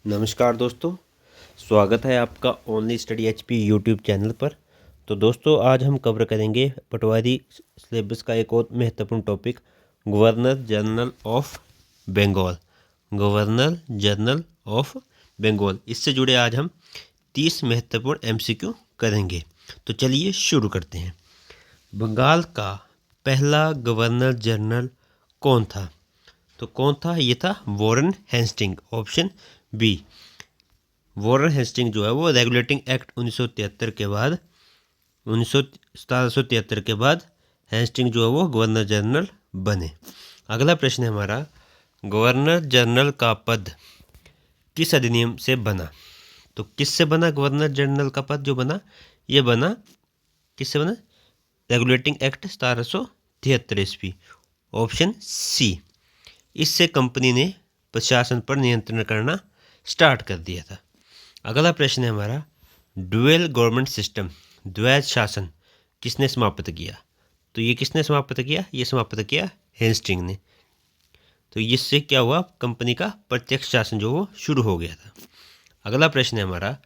नमस्कार दोस्तों, स्वागत है आपका only study HP YouTube channel पर। तो दोस्तों, आज हम कवर करेंगे पटवारी सिलेबस का एक और महत्वपूर्ण topic, governor general of Bengal. Governor general of Bengal, इससे जुड़े आज हम 30 महत्वपूर्ण एमसीक्यू करेंगे। तो चलिए शुरू करते हैं। बंगाल का पहला गवर्नर जनरल कौन था? तो कौन था? ये था Warren Hasting, option B. Warren Hasting जो है वो रेगुलेटिंग एक्ट 1973 के बाद 1773 के बाद हेस्टिंग जो है वो गवर्नर जनरल बने। अगला प्रश्न है हमारा, गवर्नर जनरल का पद किस अधिनियम से बना? तो किससे बना गवर्नर जनरल का पद जो बना? ये बना, किससे बना? रेगुलेटिंग एक्ट 1773 ईस्वी, ऑप्शन सी। इससे कंपनी ने प्रशासन पर नियंत्रण करना स्टार्ट कर दिया था। अगला प्रश्न है हमारा, ड्यूअल गवर्नमेंट सिस्टम, द्वैध शासन किसने समाप्त किया? तो ये किसने समाप्त किया? ये समाप्त किया हेस्टिंग ने। तो इससे क्या हुआ? कंपनी का प्रत्यक्ष शासन जो वो शुरू हो गया था। अगला प्रश्न है हमारा,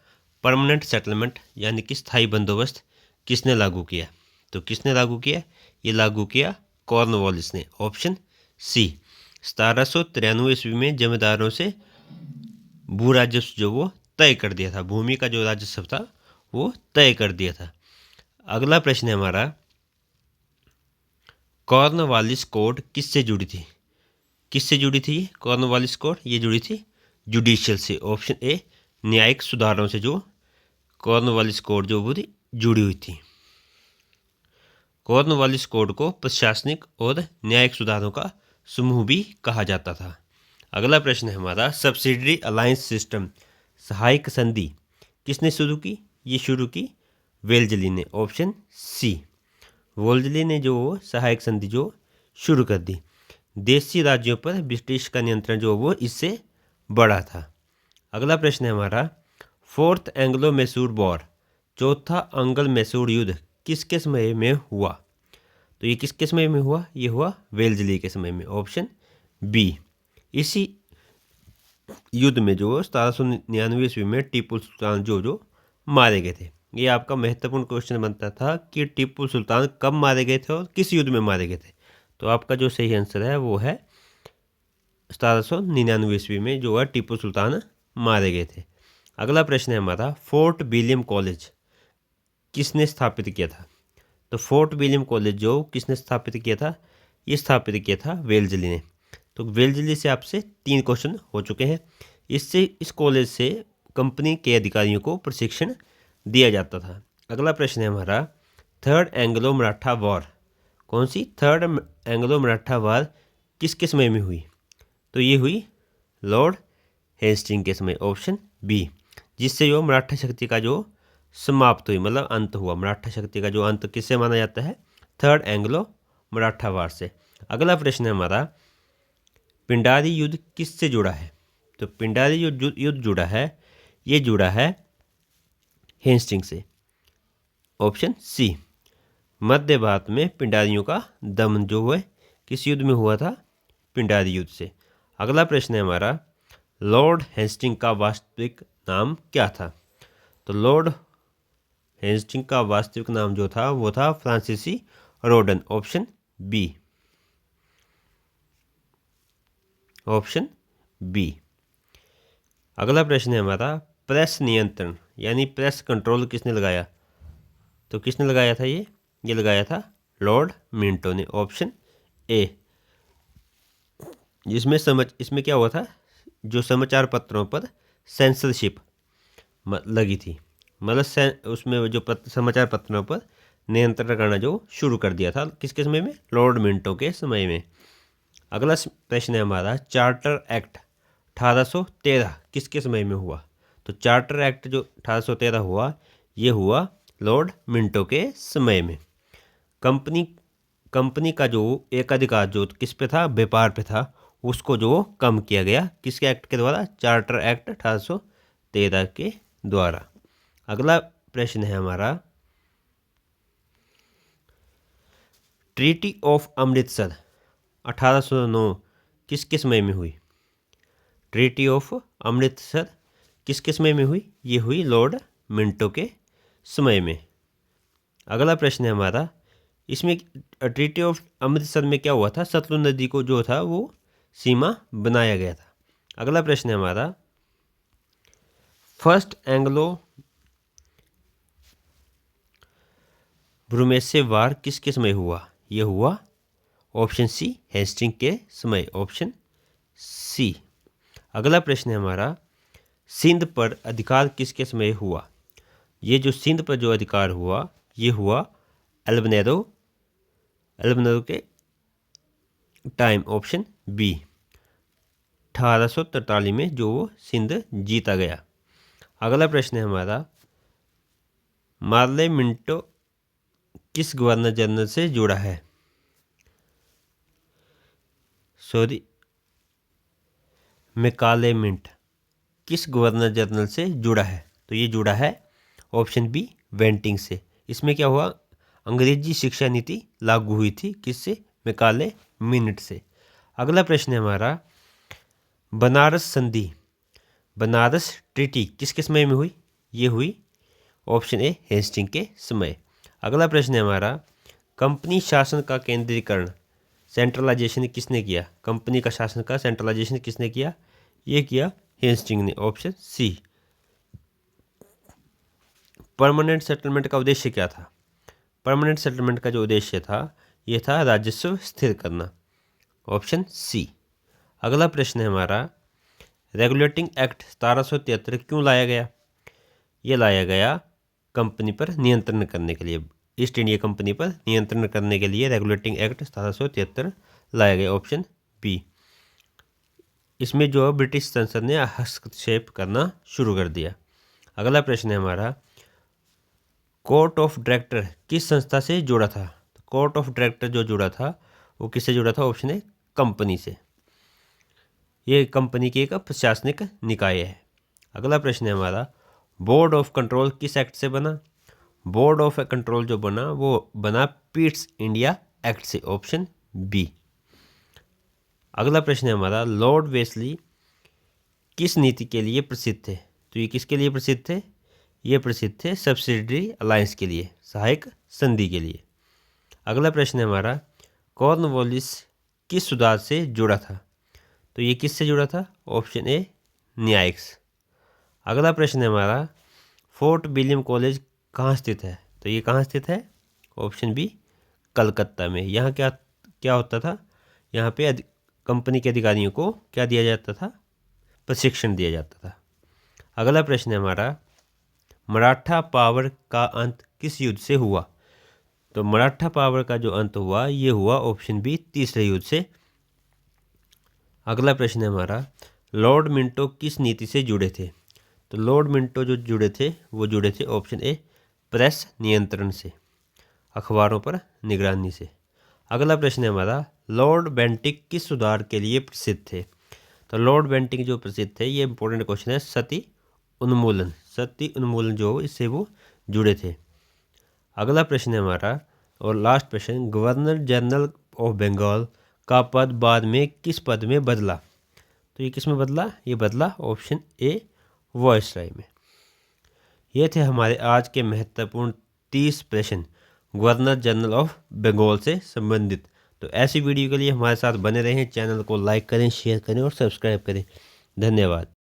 परमानेंट सेटलमेंट यानी कि स्थायी बंदोबस्त किसने लागू किया? तो किसने लागू किया? ये लागू किया कॉर्नवालिस ने, ऑप्शन सी। 1793 ईस्वी में जमींदारों से भू राजस्व जो वो तय कर दिया था, भूमि का जो राजस्व था वो तय कर दिया था। अगला प्रश्न है हमारा, कॉर्नवालिस कोड किससे जुड़ी थी? किससे जुड़ी थी कॉर्नवालिस कोड? ये जुड़ी थी जुडिशियल से, ऑप्शन ए। न्यायिक सुधारों से जो कॉर्नवालिस कोड जो वो जुड़ी हुई थी। कॉर्नवालिस कोड को प्रशासनिक और न्यायिक सुधारों का समूह भी कहा जाता था। अगला प्रश्न है हमारा, सब्सिडरी अलायंस सिस्टम, सहायक संधि किसने शुरू की? ये शुरू की वेल्जली ने, ऑप्शन सी। वेल्जली ने जो सहायक संधि जो शुरू कर दी। देशी राज्यों पर ब्रिटिश का नियंत्रण जो वो इससे बढ़ा था। अगला प्रश्न है हमारा, फोर्थ एंग्लो मैसूर वॉर, चौथा अंगल मैसूर युद्ध किसके समय में हुआ? तो ये किसके समय में हुआ? ये हुआ वेल्जली के समय में, ऑप्शन बी। इसी युद्ध में जो 1799 ईस्वी में टीपू सुल्तान जो मारे गए थे। ये आपका महत्वपूर्ण क्वेश्चन बनता था कि टीपू सुल्तान कब मारे गए थे और किस युद्ध में मारे गए थे। तो आपका जो सही आंसर है वो है 1799 ईस्वी में जो है टीपू सुल्तान मारे गए थे। अगला प्रश्न है हमारा, फोर्ट विलियम कॉलेज किसने स्थापित किया था? तो फोर्ट विलियम कॉलेज जो किसने स्थापित किया था? ये स्थापित किया था वेल्जली ने। तो वेल्जली से आपसे 3 क्वेश्चन हो चुके हैं। इससे इस कॉलेज से कंपनी के अधिकारियों को प्रशिक्षण दिया जाता था। अगला प्रश्न है हमारा, थर्ड एंग्लो मराठा वॉर, कौन सी? थर्ड एंग्लो मराठा वॉर किसके समय में हुई? तो ये हुई लॉर्ड हेस्टिंग के समय, ऑप्शन बी। जिससे जो मराठा शक्ति का जो समाप्त हुई, मतलब अंत हुआ। मराठा शक्ति का जो अंत किससे माना जाता है? थर्ड एंग्लो मराठा वॉर से। अगला प्रश्न है हमारा, पिंडारी युद्ध किससे जुड़ा है? तो पिंडारी युद्ध जुड़ा है, ये जुड़ा है हेस्टिंग से, ऑप्शन सी। मध्य भारत में पिंडारियों का दमन जो है किस युद्ध में हुआ था? पिंडारी युद्ध से। अगला प्रश्न है हमारा, लॉर्ड हेस्टिंग का वास्तविक नाम क्या था? तो लॉर्ड हेस्टिंग का वास्तविक नाम जो था वो था फ्रांसीसी रोडन, ऑप्शन बी, ऑप्शन बी। अगला प्रश्न है हमारा, प्रेस नियंत्रण यानी प्रेस कंट्रोल किसने लगाया? तो किसने लगाया था? ये लगाया था लॉर्ड मिंटो ने, ऑप्शन ए। इसमें क्या हुआ था? जो समाचार पत्रों पर सेंसरशिप लगी थी, मतलब उसमें जो समाचार पत्रों पर नियंत्रण करना जो शुरू कर दिया था, किसके समय में? लॉर्ड मिंटो के समय में। अगला प्रश्न है हमारा, चार्टर एक्ट 1813 किसके समय में हुआ? तो चार्टर एक्ट जो 1813 हुआ, ये हुआ लॉर्ड मिंटो के समय में। कंपनी का जो एकाधिकार जो किस पे था? व्यापार पे था, उसको जो कम किया गया किसके एक्ट के द्वारा? चार्टर एक्ट 1813 के द्वारा। अगला प्रश्न है हमारा, ट्रीटी ऑफ अमृतसर 1809 किस समय में हुई? ट्रीटी ऑफ अमृतसर किसके समय में हुई? ये हुई लॉर्ड मिंटो के समय में। अगला प्रश्न है हमारा, इसमें ट्रीटी ऑफ अमृतसर में क्या हुआ था? सतलुज नदी को जो था वो सीमा बनाया गया था। अगला प्रश्न है हमारा, फर्स्ट एंग्लो ब्रुमेसे वार किसके समय हुआ? ये हुआ ऑप्शन सी हेस्टिंग के समय, ऑप्शन सी। अगला प्रश्न है हमारा, सिंध पर अधिकार किसके समय हुआ? ये जो सिंध पर जो अधिकार हुआ ये हुआ अल्बनेरो के टाइम, ऑप्शन बी। 1843 में जो वो सिंध जीता गया। अगला प्रश्न है हमारा, मार्ले मिंटो किस गवर्नर जनरल से जुड़ा है? मैकाले मिंट किस गवर्नर जनरल से जुड़ा है? तो ये जुड़ा है ऑप्शन बी वेंटिंग से। इसमें क्या हुआ? अंग्रेजी शिक्षा नीति लागू हुई थी, किससे? मैकाले मिंट से। अगला प्रश्न है हमारा, बनारस संधि, बनारस ट्रीटी किसके समय में हुई? ये हुई ऑप्शन ए हेस्टिंग के समय। अगला प्रश्न है हमारा, कंपनी शासन का केंद्रीकरण, सेंट्रलाइजेशन किसने किया? कंपनी का शासन का सेंट्रलाइजेशन किसने किया? ये किया हेस्टिंग ने, ऑप्शन सी। परमानेंट सेटलमेंट का उद्देश्य क्या था? परमानेंट सेटलमेंट का जो उद्देश्य था ये था राजस्व स्थिर करना, ऑप्शन सी। अगला प्रश्न है हमारा, रेगुलेटिंग एक्ट 1773 क्यों लाया गया? ये लाया गया कंपनी पर नियंत्रण करने के लिए, ईस्ट इंडिया कंपनी पर नियंत्रण करने के लिए रेगुलेटिंग एक्ट 1773 लाया गया, ऑप्शन बी। इसमें जो ब्रिटिश संसद ने हस्तक्षेप करना शुरू कर दिया। अगला प्रश्न है हमारा, कोर्ट ऑफ डायरेक्टर किस संस्था से जुड़ा था? कोर्ट ऑफ डायरेक्टर जो जुड़ा था वो किससे जुड़ा था? ऑप्शन ए कंपनी से। ये कंपनी की एक प्रशासनिक निकाय है। अगला प्रश्न है हमारा, बोर्ड ऑफ कंट्रोल किस एक्ट से बना? बोर्ड ऑफ कंट्रोल जो बना वो बना पिट्स इंडिया एक्ट से, ऑप्शन बी। अगला प्रश्न है हमारा, लॉर्ड वेस्ली किस नीति के लिए प्रसिद्ध थे? तो ये किसके लिए प्रसिद्ध थे? ये प्रसिद्ध थे सब्सिडरी अलायंस के लिए, सहायक संधि के लिए। अगला प्रश्न है हमारा, कॉर्नवालिस किस सुधार से जुड़ा था? तो ये किससे जुड़ा था? ऑप्शन ए न्यायिक्स। अगला प्रश्न है हमारा, फोर्ट विलियम कॉलेज कहाँ स्थित है? तो ये कहाँ स्थित है? ऑप्शन बी कलकत्ता में। यहाँ क्या क्या होता था? यहाँ पे कंपनी के अधिकारियों को क्या दिया जाता था? प्रशिक्षण दिया जाता था। अगला प्रश्न है हमारा, मराठा पावर का अंत किस युद्ध से हुआ? तो मराठा पावर का जो अंत हुआ ये हुआ ऑप्शन बी तीसरे युद्ध से। अगला प्रश्न है हमारा, लॉर्ड मिंटो किस नीति से जुड़े थे? तो लॉर्ड मिंटो जो जुड़े थे वो जुड़े थे ऑप्शन ए प्रेस नियंत्रण से, अखबारों पर निगरानी से। अगला प्रश्न है हमारा, लॉर्ड बेंटिक किस सुधार के लिए प्रसिद्ध थे? तो लॉर्ड बेंटिक जो प्रसिद्ध थे, ये इंपॉर्टेंट क्वेश्चन है, सती उन्मूलन जो इससे वो जुड़े थे। अगला प्रश्न है हमारा और लास्ट प्रश्न, गवर्नर जनरल ऑफ बंगाल का पद बाद में किस पद में बदला? तो ये किस में बदला? ये बदला ऑप्शन ए वॉइसराय में। ये थे हमारे आज के महत्वपूर्ण 30 प्रश्न गवर्नर जनरल ऑफ बंगाल से संबंधित। तो ऐसी वीडियो के लिए हमारे साथ बने रहें, चैनल को लाइक करें, शेयर करें और सब्सक्राइब करें। धन्यवाद।